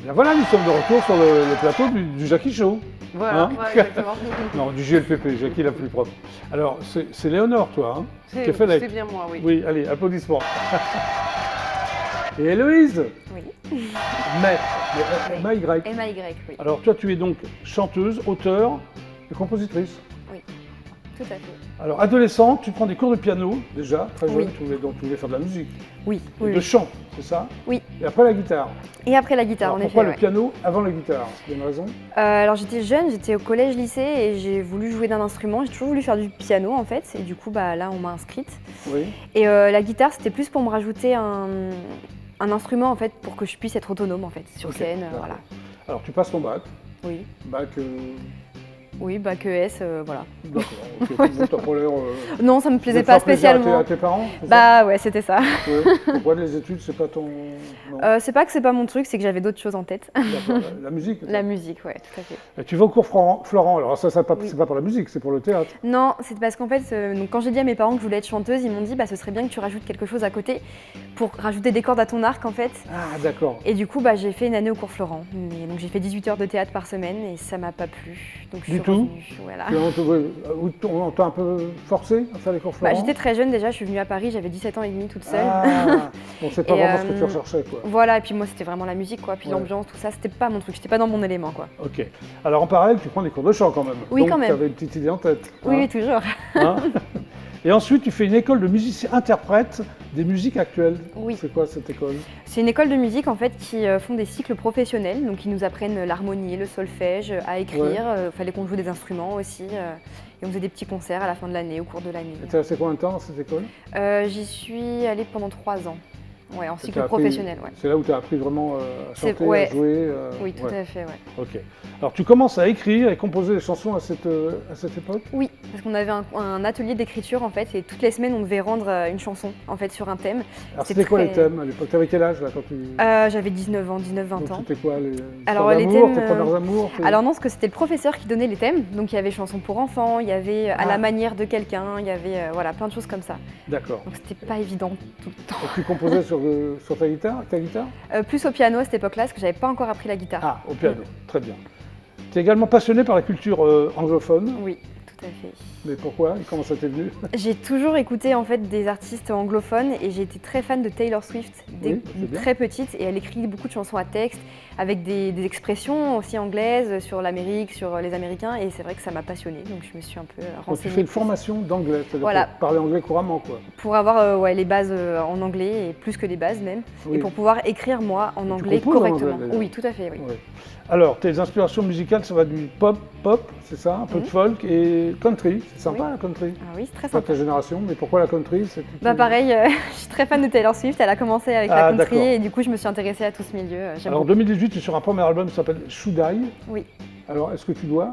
Bien voilà, nous sommes de retour sur le plateau du Jackie Show. Voilà, Hein exactement. Non, du JLPP, Jackie la plus propre. Alors, c'est Léonore, toi, hein, qui a fait C'est bien moi, oui. Oui, allez, applaudissements. Et Héloïse Oui. M-A-Y. M-A-Y, oui. Alors, toi, tu es donc chanteuse, auteure et compositrice. Oui, tout à fait. Alors, adolescente, tu prends des cours de piano, déjà, très jeune, Oui. donc tu voulais faire de la musique. Oui, Et oui, de oui. chant, c'est ça? Oui. Et après la guitare. Et après la guitare, Alors, en pourquoi effet. le piano avant la guitare? Il y a une raison? Alors j'étais jeune, j'étais au collège-lycée et j'ai voulu jouer d'un instrument. J'ai toujours voulu faire du piano en fait. Et du coup, bah, là, on m'a inscrite. Oui. Et la guitare, c'était plus pour me rajouter un instrument en fait pour que je puisse être autonome en fait sur Ok, scène. d'accord. Voilà. Alors, tu passes ton bac. Oui. Bac. Oui, bac ES, voilà. D'accord, ok. Bon, t'as pas l'air. Non, ça me de plaisait faire pas plaisir spécialement. à tes parents? C'est ça? Bah ouais, c'était ça. Ouais. Pourquoi les études, c'est pas ton. Non. C'est pas que c'est pas mon truc, c'est que j'avais d'autres choses en tête. D'accord, la musique. La musique, ouais, tout à fait. Et tu vas au cours Florent. Alors, ça Oui. c'est pas pour la musique, c'est pour le théâtre. Non, c'est parce qu'en fait, donc quand j'ai dit à mes parents que je voulais être chanteuse, ils m'ont dit bah ce serait bien que tu rajoutes quelque chose à côté pour rajouter des cordes à ton arc en fait. Ah, d'accord. Et du coup, bah, j'ai fait une année au cours Florent. Donc j'ai fait 18 heures de théâtre par semaine et ça m'a pas plu. Donc je Du suis tout revenue. Voilà. On t'a un peu forcé à faire les cours Florent? Bah, j'étais très jeune déjà, je suis venue à Paris, j'avais 17 ans et demi toute seule. Ah, donc c'est pas Et, vraiment ce que tu recherchais, quoi. Voilà, et puis moi c'était vraiment la musique quoi, puis Ouais. l'ambiance, tout ça, c'était pas mon truc, j'étais pas dans mon élément quoi. Ok. Alors, en parallèle, tu prends des cours de chant quand même. Oui, donc, quand même. Tu avais une petite idée en tête. Oui, hein, oui, toujours. hein. Et ensuite, tu fais une école de musicien-interprète des musiques actuelles. Oui. C'est quoi cette école? C'est une école de musique en fait qui font des cycles professionnels, donc ils nous apprennent l'harmonie, le solfège, à écrire, fallait qu'on joue des instruments aussi, et on faisait des petits concerts à la fin de l'année, au cours de l'année. Et tu es resté combien de temps dans cette école? J'y suis allée pendant 3 ans, ouais, en Et cycle t'as appris- professionnel. Ouais. C'est là où tu as appris vraiment à C'est- chanter, ouais. à jouer. Oui, tout ouais. à fait, ouais. Ok. Alors tu commences à écrire et composer des chansons à cette époque? Oui, parce qu'on avait un atelier d'écriture en fait, et toutes les semaines on devait rendre une chanson en fait sur un thème. Alors C'est c'était quoi très- les thèmes à l'époque? T'avais quel âge là quand tu... J'avais 19 ans, 19-20 Donc ans. c'était quoi les Alors, histoires les d'amour, thèmes, tes premiers amours Alors non, parce que c'était le professeur qui donnait les thèmes, donc il y avait chansons pour enfants, il y avait à la manière de quelqu'un, il y avait voilà, plein de choses comme ça. D'accord. Donc c'était pas évident tout le temps. Et tu composais sur ta guitare, avec ta guitare? Plus au piano à cette époque-là, parce que j'avais pas encore appris la guitare. Ah, au piano, très bien. Tu es également passionné par la culture anglophone, Oui, tout à fait. mais pourquoi? Et comment ça t'est venu? J'ai toujours écouté en fait des artistes anglophones et j'ai été très fan de Taylor Swift dès Oui, c'est bien. très petite, et elle écrit beaucoup de chansons à texte avec des expressions aussi anglaises sur l'Amérique, sur les Américains, et c'est vrai que ça m'a passionnée, donc je me suis un peu Donc tu renseignée fais une plus formation d'anglais, c'est-à-dire Voilà. pour parler anglais couramment, quoi. pour avoir ouais, les bases en anglais, et plus que les bases même, Oui. et pour pouvoir écrire moi en tu anglais composes en correctement. anglais, d'ailleurs. Oui, tout à fait, oui. Ouais. Alors, tes inspirations musicales, ça va du pop, c'est ça, un peu de folk et country. C'est sympa Oui. la country. Ah oui, c'est très Pas sympa. ta génération, mais pourquoi la country? Bah pareil, je suis très fan de Taylor Swift, elle a commencé avec Ah, la country d'accord. et du coup je me suis intéressée à tout ce milieu. J'aime Alors en beaucoup. 2018, tu es sur un premier album qui s'appelle Should I? Oui. Alors, est-ce que tu dois?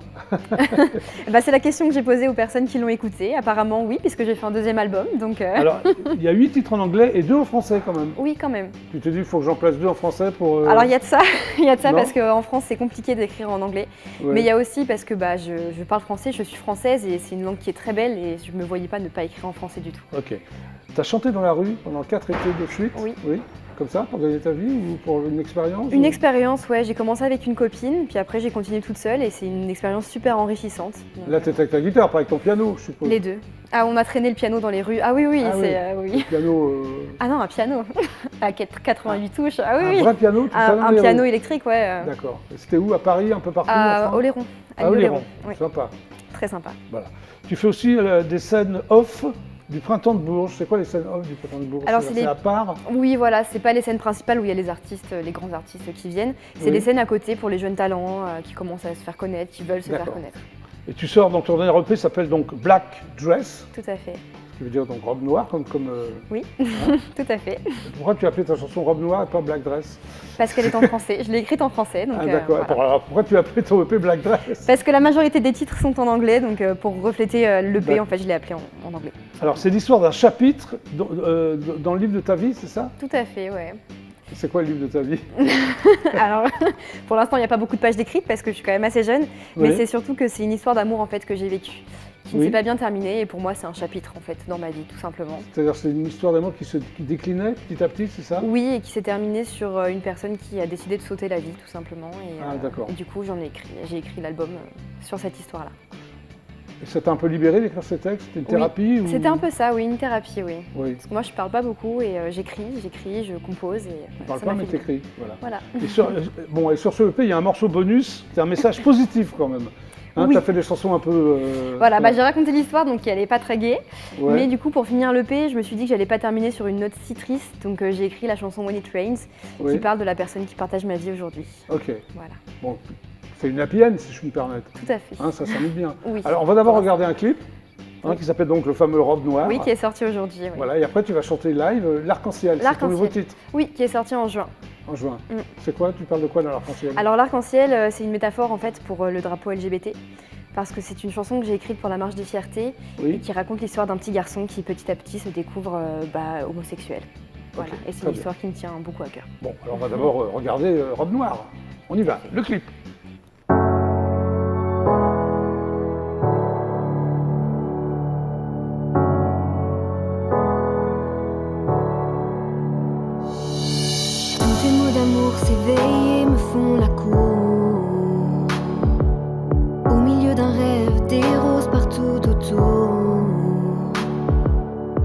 Bah, c'est la question que j'ai posée aux personnes qui l'ont écouté. Apparemment oui, puisque j'ai fait un deuxième album, donc Alors, il y a 8 titres en anglais et 2 en français quand même. oui quand même. Tu te dis, il faut que j'en place 2 en français pour... Alors il y a de ça, il y a de ça Non. parce qu'en France c'est compliqué d'écrire en anglais. Ouais. Mais il y a aussi parce que bah, je parle français, je suis française et c'est une langue qui est très belle et je ne me voyais pas ne pas écrire en français du tout. Ok. Tu as chanté dans la rue pendant 4 étés de suite? Oui. Oui. Comme ça, pour gagner ta vie ou pour une expérience? Une ou- expérience, ouais, j'ai commencé avec une copine, puis après j'ai continué toute seule et c'est une expérience super enrichissante. Donc, Là, tu étais avec ta guitare, pas avec ton piano, je suppose. les deux. Ah, on a traîné le piano dans les rues. Ah oui, oui, Ah c'est oui. oui. Le piano... Ah non, un piano à 88 touches. Ah oui, un oui. vrai piano, tout ça dans Un les piano rues. électrique, ouais. D'accord. Et c'était où? À Paris, un peu partout en À France? Oléron. À À l'île Oléron. Oui, Sympa. très sympa. Voilà. Tu fais aussi des scènes off du Printemps de Bourges. C'est quoi les scènes off du Printemps de Bourges? Alors, C'est c'est les- à part? Oui, voilà, c'est pas les scènes principales où il y a les artistes, les grands artistes qui viennent. C'est Oui. des scènes à côté pour les jeunes talents qui commencent à se faire connaître, qui veulent se faire D'accord. connaître. Et tu sors, donc ton dernier EP s'appelle donc Black Dress, Tout à fait. qui veut dire donc robe noire, Oui, Hein tout à fait. Pourquoi tu as appelé ta chanson Robe noire et pas Black Dress? Parce qu'elle est en français. Je l'ai écrite en français, donc Ah d'accord. voilà. Alors pourquoi tu as appelé ton EP Black Dress? Parce que la majorité des titres sont en anglais, donc pour refléter l'EP, D'accord. en fait, je l'ai appelé en anglais. Alors c'est l'histoire d'un chapitre dans le livre de ta vie, c'est ça? Tout à fait, ouais. C'est quoi le livre de ta vie? Alors, pour l'instant, il n'y a pas beaucoup de pages décrites parce que je suis quand même assez jeune, mais Oui. c'est surtout que c'est une histoire d'amour en fait que j'ai vécue, qui ne s'est pas bien terminée. Et pour moi, c'est un chapitre, en fait, dans ma vie, tout simplement. C'est-à-dire c'est une histoire d'amour qui déclinait petit à petit, c'est ça? Oui, et qui s'est terminée sur une personne qui a décidé de sauter la vie, tout simplement. D'accord. Et du coup, j'ai écrit l'album sur cette histoire-là. Et ça t'a un peu libéré d'écrire ces textes? C'était une thérapie? Oui. C'était un peu ça, oui, une thérapie, oui. Parce que moi, je parle pas beaucoup et j'écris, je compose. Tu parles pas, mais t'écris. Voilà. Et sur ce EP, il y a un morceau bonus, c'est un message positif quand même. Hein, oui. Tu as fait des chansons un peu... Voilà, j'ai raconté l'histoire, donc elle n'est pas très gaie. Ouais. Mais du coup, pour finir l'EP, je me suis dit que j'allais pas terminer sur une note si triste. Donc j'ai écrit la chanson When It Rains, qui parle de la personne qui partage ma vie aujourd'hui. Ok. Voilà. Bon, c'est une happy end, si je puis me permettre. Tout à fait. Hein, ça s'amuse bien. Oui. Alors, on va d'abord regarder un clip qui s'appelle donc le fameux Robe Noire. Oui, qui est sorti aujourd'hui. Oui. Voilà, et après, tu vas chanter live L'Arc-en-Ciel. C'est ton nouveau titre. Oui, qui est sorti en juin. En juin. C'est quoi? Tu parles de quoi dans l'Arc-en-Ciel? Alors, l'Arc-en-Ciel, c'est une métaphore en fait pour le drapeau LGBT. Parce que c'est une chanson que j'ai écrite pour la Marche des Fiertés et qui raconte l'histoire d'un petit garçon qui petit à petit se découvre homosexuel. Voilà. Et c'est une histoire qui me tient beaucoup à cœur. Bon, alors on va d'abord regarder Robe Noire. On y va, le clip. Tous tes mots d'amour s'éveillent et me font la cour. Au milieu d'un rêve, des roses partout autour.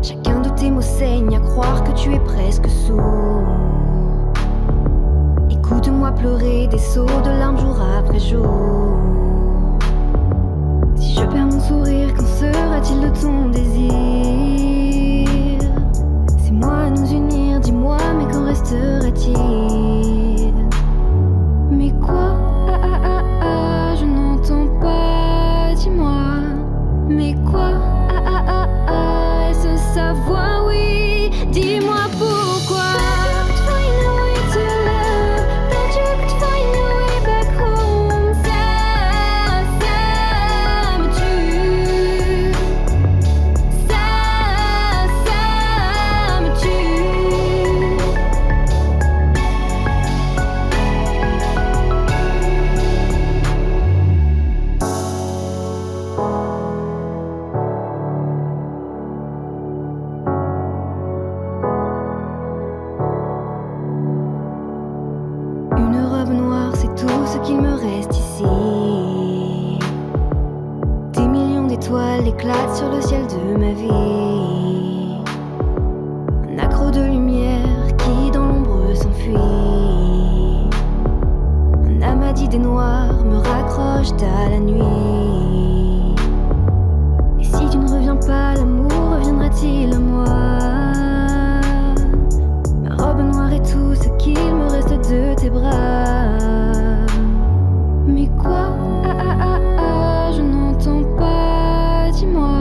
Chacun de tes mots saigne à croire que tu es presque sourd. Écoute-moi pleurer des sauts de larmes jour après jour. Si je perds mon sourire, qu'en sera-t-il de ton désir? C'est moi à nous unir, dis-moi, mais qu'en restera-t-il? Mais quoi? Je n'entends pas, dis-moi. Mais quoi? Est-ce sa voix? Oui, dis-moi pourquoi. Éclate sur le ciel de ma vie. Un accroc de lumière qui dans l'ombre s'enfuit. Un amas d'idées noires me raccroche à la nuit. Et si tu ne reviens pas, l'amour reviendra-t-il à moi? Ma robe noire est tout ce qu'il me reste de tes bras. Mais quoi? Je n'entends pas, dis-moi.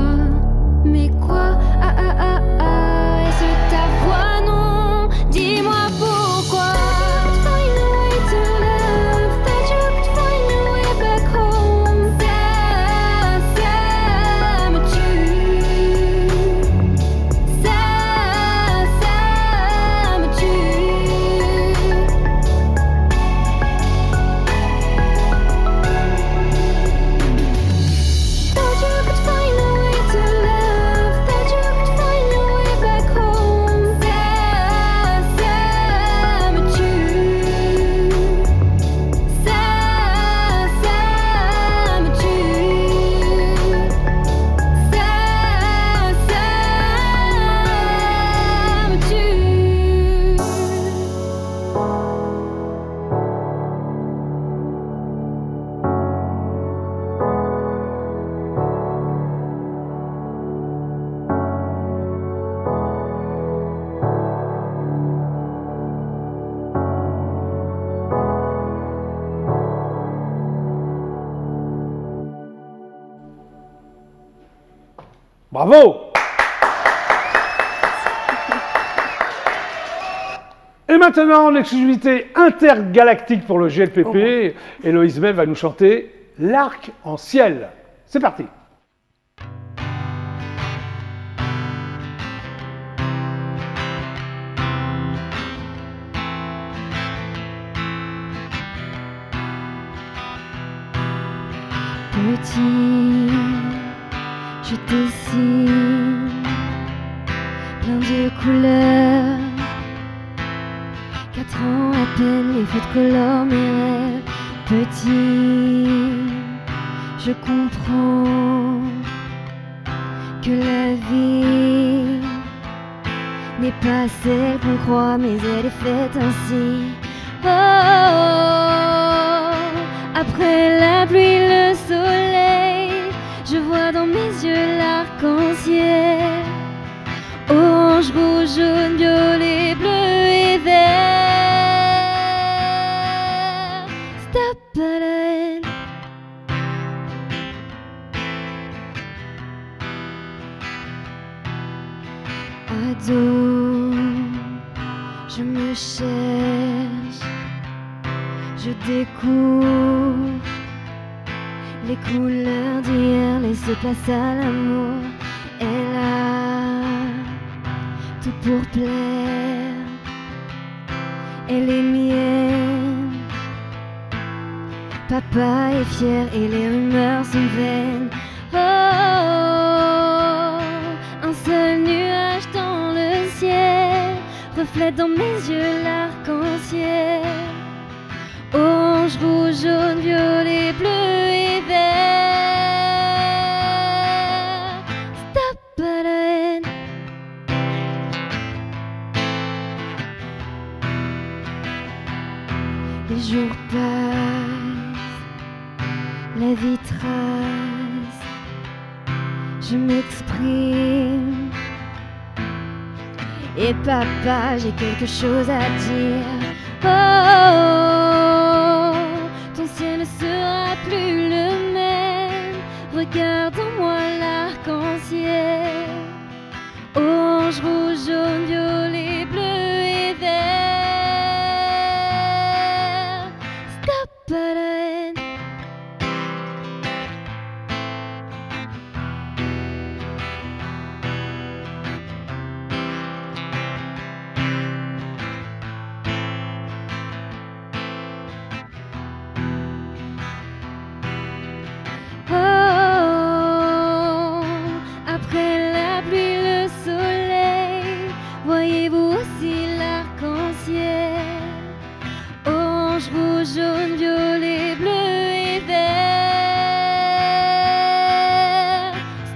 Mais quoi? Est-ce ta voix? Non, dis-moi pourquoi. Find a way to love, that you could find a way back home. Ça me tue. Ça me tue. Thought you could find a way to love, that you could find a way back home. Ça me tue. Ça me tue. Ça me tue. Bravo! Et maintenant, l'exclusivité intergalactique pour le GLPP. Héloïse May va nous chanter L'Arc-en-Ciel. C'est parti! Petit, Je dessine plein de couleurs. 4 ans à peine, les feux de couleur, mes rêves petits. Je comprends que la vie n'est pas celle qu'on croit, mais elle est faite ainsi. Oh, après la pluie, le soleil, je vois dans mes yeux l'arc-en-ciel. Orange, rouge, jaune, violet, bleu et vert. Stop à la haine. Ado, je me cherche, je découvre les couleurs d'hier, laisse place à l'amour. Elle a tout pour plaire, elle est mienne. Papa est fier et les rumeurs sont vaines. Oh, un seul nuage dans le ciel reflète dans mes yeux l'arc-en-ciel. Orange, rouge, jaune, violet, bleu et vert. Stop à la haine. Les jours passent, la vie trace, je m'exprime. Et papa, j'ai quelque chose à dire. Oh, ton ciel ne sera plus le même. Regarde en moi l'arc-en-ciel. Orange, rouge, jaune, violet, bleu et vert. Stop à la haine. Après la pluie, le soleil, voyez-vous aussi l'arc-en-ciel. Orange, rouge, jaune, violet, bleu et vert.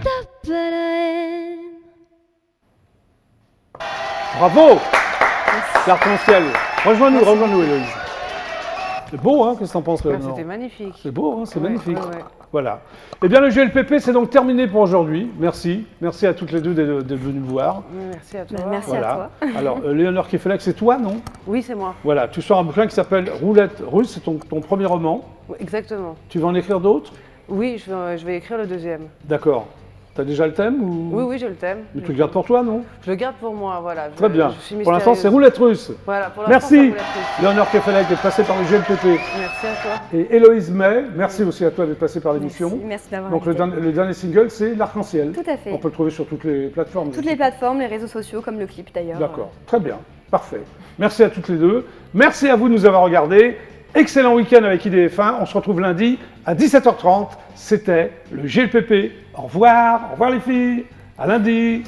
Stop à la haine. Bravo! L'arc-en-ciel. Rejoins-nous, Héloïse. C'est beau, hein? Qu'est-ce que t'en penses, Léonore? C'était magnifique. C'est beau, hein? C'est magnifique. Ouais. Voilà. Eh bien, le GLPP, c'est donc terminé pour aujourd'hui. Merci. Merci à toutes les deux d'être venues me voir. Merci à toi. Merci Voilà. à toi. Alors, Léonore Kefelec, c'est toi, non? Oui, c'est moi. Voilà. Tu sors un bouquin qui s'appelle Roulette russe. C'est ton premier roman. Oui, exactement. Tu vas en écrire d'autres? Oui, je vais écrire le deuxième. D'accord. Tu as déjà le thème ou... Oui, j'ai le thème. Mais tu le gardes pour toi, non? Je le garde pour moi, voilà. Très bien. Je suis Pour l'instant, c'est Roulette russe. Voilà, pour l'instant, c'est Merci. Roulette russe. Léonore Kefelec d'être passée par le GLPP. Merci à toi. Et Héloïse May, merci aussi à toi d'être passée par l'émission. Merci d'avoir Donc invité. le dernier single, c'est L'Arc-en-Ciel. Tout à fait. On peut le trouver sur toutes les plateformes. Toutes les plateformes, les réseaux sociaux, comme le clip d'ailleurs. D'accord, très bien, parfait. Merci à toutes les deux. Merci à vous de nous avoir regardés. Excellent week-end avec IDF1. On se retrouve lundi à 17h30. C'était le GLPP. Au revoir les filles. À lundi.